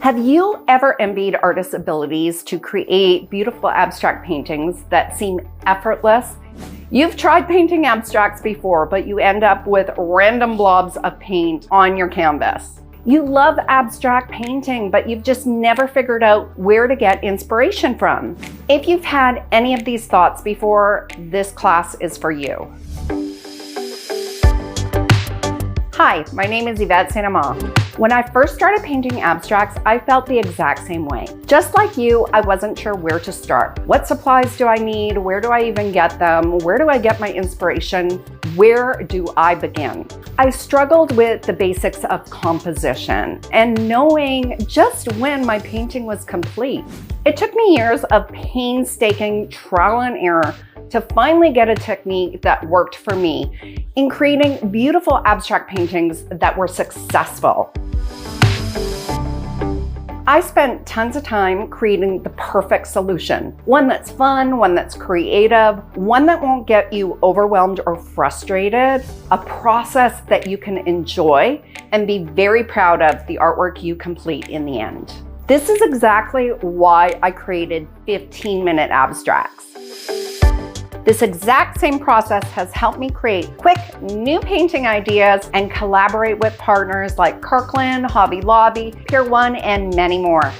Have you ever envied artists' abilities to create beautiful abstract paintings that seem effortless? You've tried painting abstracts before, but you end up with random blobs of paint on your canvas. You love abstract painting, but you've just never figured out where to get inspiration from. If you've had any of these thoughts before, this class is for you. Hi, my name is Yvette St.Amant. When I first started painting abstracts, I felt the exact same way. Just like you, I wasn't sure where to start. What supplies do I need? Where do I even get them? Where do I get my inspiration? Where do I begin? I struggled with the basics of composition and knowing just when my painting was complete. It took me years of painstaking trial and error to finally get a technique that worked for me in creating beautiful abstract paintings that were successful. I spent tons of time creating the perfect solution. One that's fun, one that's creative, one that won't get you overwhelmed or frustrated, a process that you can enjoy and be very proud of the artwork you complete in the end. This is exactly why I created 15-minute abstracts. This exact same process has helped me create quick new painting ideas and collaborate with partners like Kirkland, Hobby Lobby, Pier 1, and many more.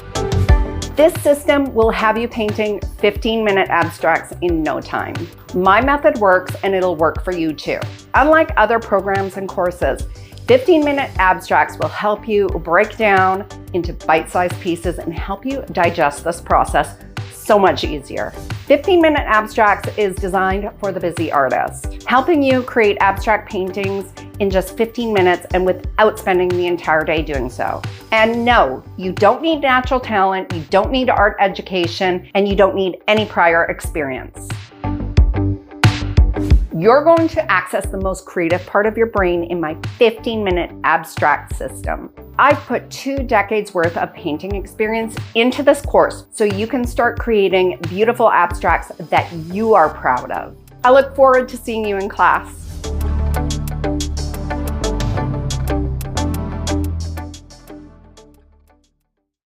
This system will have you painting 15-minute abstracts in no time. My method works and it'll work for you too. Unlike other programs and courses, 15-minute abstracts will help you break down into bite-sized pieces and help you digest this process so much easier. 15-minute abstracts is designed for the busy artist, helping you create abstract paintings in just 15 minutes and without spending the entire day doing so. And no, you don't need natural talent, you don't need art education, and you don't need any prior experience. You're going to access the most creative part of your brain in my 15-minute abstract system. I've put 2 decades worth of painting experience into this course so you can start creating beautiful abstracts that you are proud of. I look forward to seeing you in class.